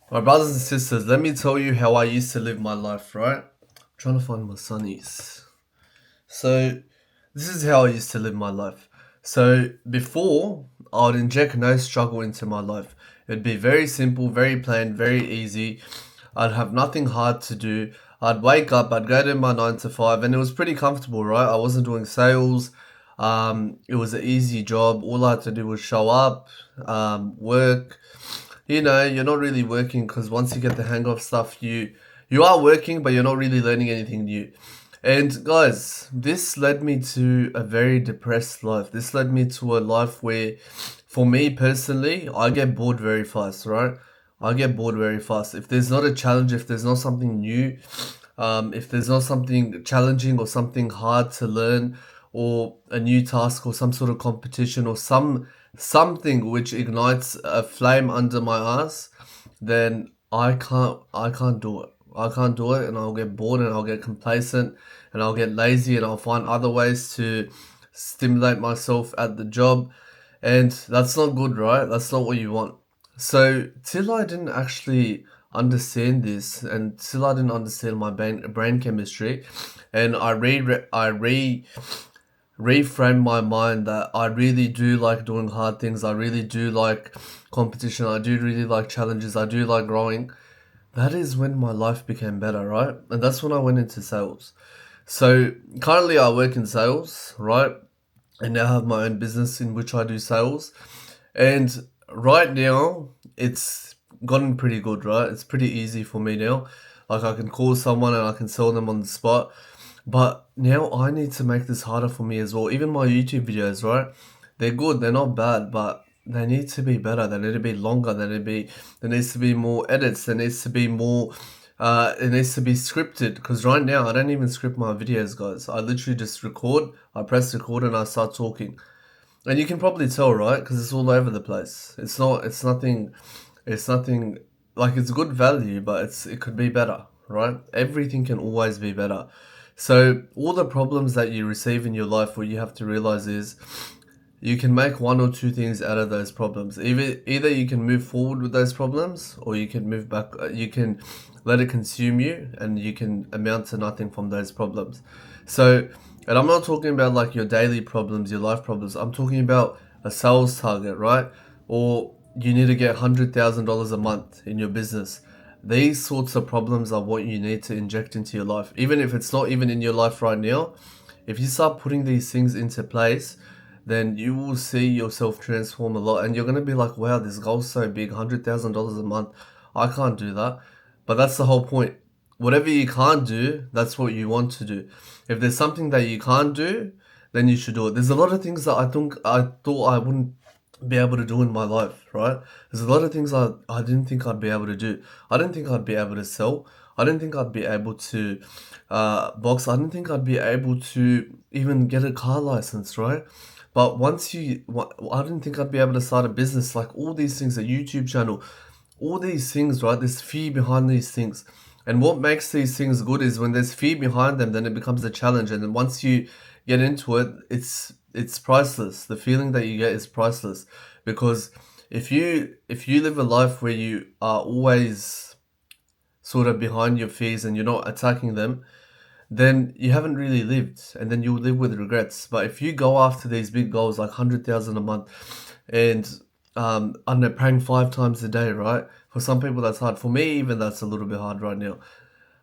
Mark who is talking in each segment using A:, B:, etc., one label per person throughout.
A: My brothers and sisters, let me tell you how I used to live my life, right? I'm trying to find my sunnies. So, this is how I used to live my life. So, before, I would inject no struggle into my life. It'd be very simple, very plain, very easy. I'd have nothing hard to do. I'd wake up, I'd go to my 9 to 5, and it was pretty comfortable, right? I wasn't doing sales. It was an easy job. All I had to do was show up, work. You're not really working because once you get the hang of stuff, you are working, but you're not really learning anything new. And guys, this led me to a very depressed life. This led me to a life where, for me personally, I get bored very fast, right? I get bored very fast. If there's not a challenge, if there's not something new, if there's not something challenging or something hard to learn, or a new task or some sort of competition or something which ignites a flame under my ass, then I can't do it. I can't do it, and I'll get bored and I'll get complacent and I'll get lazy and I'll find other ways to stimulate myself at the job, and that's not good, right? That's not what you want. So till I didn't actually understand this, and till I didn't understand my brain chemistry, and I reframe my mind that I really do like doing hard things. I really do like competition. I do really like challenges. I do like growing. That is when my life became better, right? And that's when I went into sales. So currently I work in sales, right? And now have my own business in which I do sales. And right now it's gotten pretty good, right? It's pretty easy for me now. Like I can call someone and I can sell them on the spot. But now I need to make this harder for me as well. Even my YouTube videos, right? They're good, they're not bad, but they need to be better. They need to be longer. There needs to be more edits. There needs to be more. It needs to be scripted. Because right now I don't even script my videos, guys. I literally just record. I press record and I start talking. And you can probably tell, right? Because it's all over the place. It's not. It's nothing. It's nothing. Like it's good value, but it could be better, right? Everything can always be better. So all the problems that you receive in your life, what you have to realize is you can make one or two things out of those problems. Either you can move forward with those problems, or you can move back. You can let it consume you, and you can amount to nothing from those problems. So, and I'm not talking about like your daily problems, your life problems. I'm talking about a sales target, right? Or you need to get $100,000 a month in your business. These sorts of problems are what you need to inject into your life. Even if it's not even in your life right now, if you start putting these things into place, then you will see yourself transform a lot. And you're going to be like, wow, this goal's so big, $100,000 a month. I can't do that. But that's the whole point. Whatever you can't do, that's what you want to do. If there's something that you can't do, then you should do it. There's a lot of things that I thought I wouldn't be able to do in my life, right? There's a lot of things I didn't think I'd be able to do. I didn't think I'd be able to sell. I didn't think I'd be able to box. I didn't think I'd be able to even get a car license, right? But I didn't think I'd be able to start a business, like all these things, a YouTube channel, all these things, right? There's fear behind these things. And what makes these things good is when there's fear behind them, then it becomes a challenge. And then once you get into it, it's priceless. The feeling that you get is priceless. Because if you live a life where you are always sort of behind your fears and you're not attacking them, then you haven't really lived, and then you'll live with regrets. But if you go after these big goals like 100,000 a month, and I don't know, praying 5 times a day, right? For some people that's hard. For me, even that's a little bit hard right now.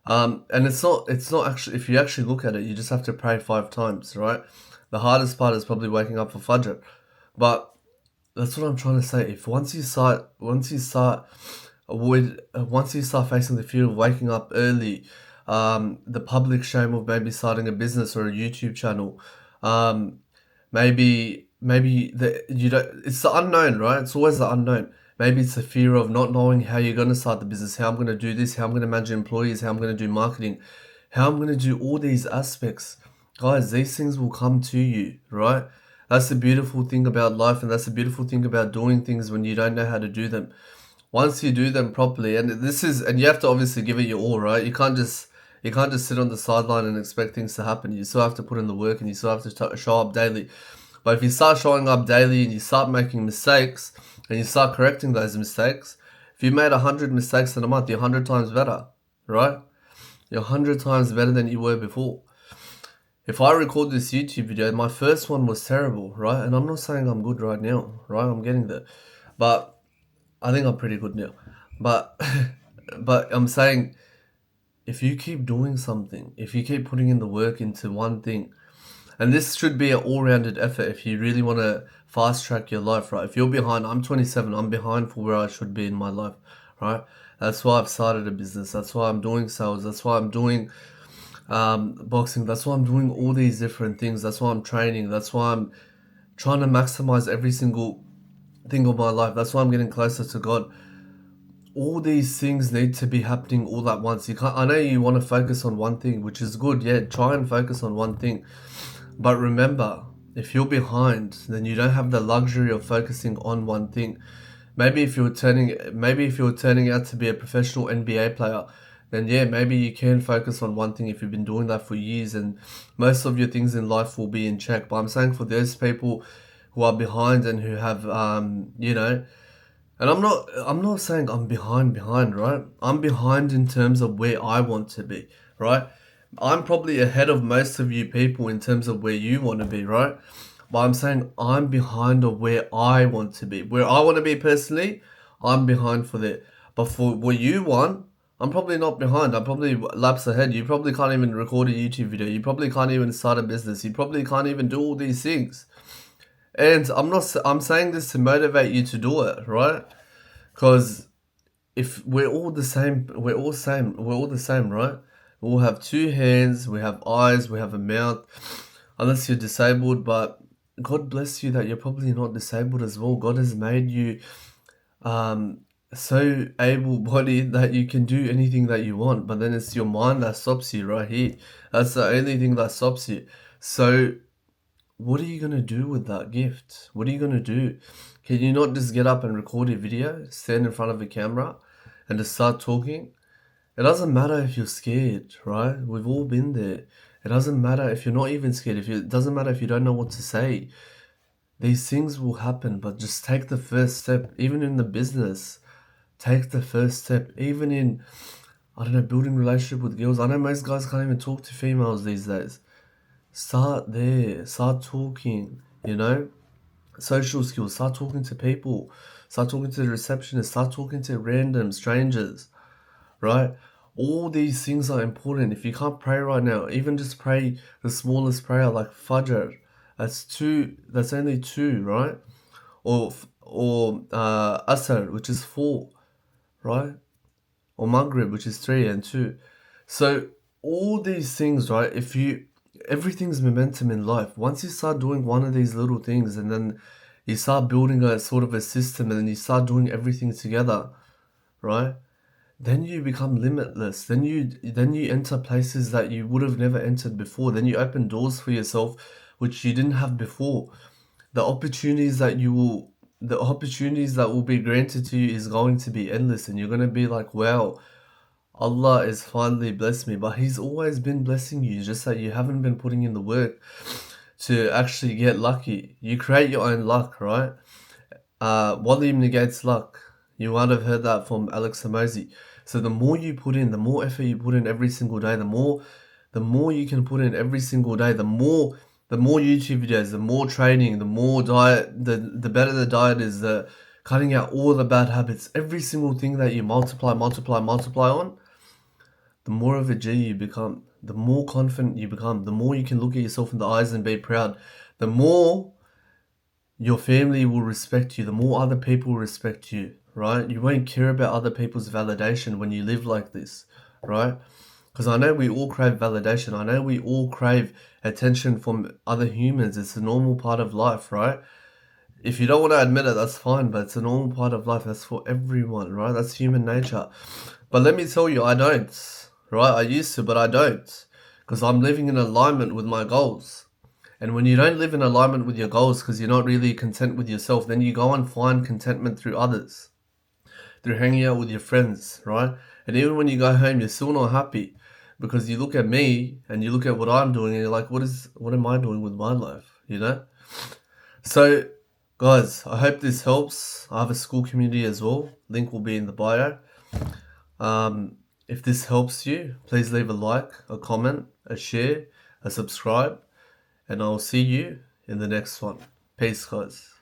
A: And it's not actually, if you actually look at it, you just have to pray 5 times, right? The hardest part is probably waking up for Fajr. But that's what I'm trying to say. If once you start facing the fear of waking up early, the public shame of maybe starting a business or a YouTube channel, um, maybe you don't. It's the unknown, right? It's always the unknown. Maybe it's the fear of not knowing how you're going to start the business, how I'm going to do this, how I'm going to manage employees, how I'm going to do marketing, how I'm going to do all these aspects. Guys, these things will come to you, right? That's the beautiful thing about life, and that's the beautiful thing about doing things when you don't know how to do them. Once you do them properly, and you have to obviously give it your all, right? You can't just sit on the sideline and expect things to happen. You still have to put in the work, and you still have to show up daily. But if you start showing up daily and you start making mistakes and you start correcting those mistakes, if If you made 100 mistakes in a month, you're 100 times better, right? You're 100 times better than you were before. If I record this YouTube video, my first one was terrible, right? And I'm not saying I'm good right now, right? I'm getting there. But I think I'm pretty good now. But but I'm saying, if you keep doing something, if you keep putting in the work into one thing, and this should be an all-rounded effort if you really want to fast track your life, right? If you're behind, I'm 27, I'm behind for where I should be in my life, right? That's why I've started a business. That's why I'm doing sales. That's why I'm doing boxing. That's why I'm doing all these different things. That's why I'm training. That's why I'm trying to maximize every single thing of my life. That's why I'm getting closer to God. All these things need to be happening all at once. You can't. I know you want to focus on one thing, which is good. Yeah, try and focus on one thing. But remember, if you're behind, then you don't have the luxury of focusing on one thing. Maybe if you're turning out to be a professional NBA player, then yeah, maybe you can focus on one thing if you've been doing that for years, and most of your things in life will be in check. But I'm saying for those people who are behind and who have and I'm not saying I'm behind, right? I'm behind in terms of where I want to be, right? I'm probably ahead of most of you people in terms of where you want to be, right? But I'm saying I'm behind of where I want to be. Where I want to be personally, I'm behind for that. But for what you want, I'm probably not behind. I'm probably laps ahead. You probably can't even record a YouTube video. You probably can't even start a business. You probably can't even do all these things. And I'm saying this to motivate you to do it, right? Because if we're all the same, we're all the same, right? We all have two hands, we have eyes, we have a mouth, unless you're disabled. But God bless you that you're probably not disabled as well. God has made you so able-bodied that you can do anything that you want. But then it's your mind that stops you right here. That's the only thing that stops you. So what are you going to do with that gift? What are you going to do? Can you not just get up and record a video, stand in front of a camera, and just start talking? It doesn't matter if you're scared, right? We've all been there. It doesn't matter if you're not even scared. It doesn't matter if you don't know what to say. These things will happen, but just take the first step. Even in the business, take the first step. Even in, I don't know, building relationship with girls. I know most guys can't even talk to females these days. Start there. Start talking, social skills. Start talking to people. Start talking to the receptionist. Start talking to random strangers, right? All these things are important. If you can't pray right now, even just pray the smallest prayer like Fajr. That's only 2, right? Or Asr, which is 4, right? Or Maghrib, which is 3 and 2. So all these things, right? Everything's momentum in life. Once you start doing one of these little things, and then you start building a sort of a system, and then you start doing everything together, right? Then you become limitless. Then you enter places that you would have never entered before. Then you open doors for yourself which you didn't have before. The opportunities that will be granted to you is going to be endless, and you're going to be like, wow, Allah has finally blessed me. But He's always been blessing you, just that you haven't been putting in the work to actually get lucky. You create your own luck, right? Volume negates luck. You might have heard that from Alex Hormozi. So the more you put in, the more effort you put in every single day, the more you can put in every single day, the more YouTube videos, the more training, the more diet, the better the diet is, the cutting out all the bad habits, every single thing that you multiply on, the more of a G you become, the more confident you become, the more you can look at yourself in the eyes and be proud, the more your family will respect you, the more other people will respect you, right? You won't care about other people's validation when you live like this, right? Because I know we all crave validation. I know we all crave attention from other humans. It's a normal part of life, right? If you don't want to admit it, that's fine, but it's a normal part of life. That's for everyone, right? That's human nature. But let me tell you, I don't, right? I used to, but I don't. Because I'm living in alignment with my goals. And when you don't live in alignment with your goals because you're not really content with yourself, then you go and find contentment through others, through hanging out with your friends, right? And even when you go home, you're still not happy because you look at me and you look at what I'm doing and you're like, what am I doing with my life, So Guys, I hope this helps. I have a Skool community as well. Link will be in the bio. If this helps you, please leave a like, a comment, a share, a subscribe, and I'll see you in the next one. Peace, guys.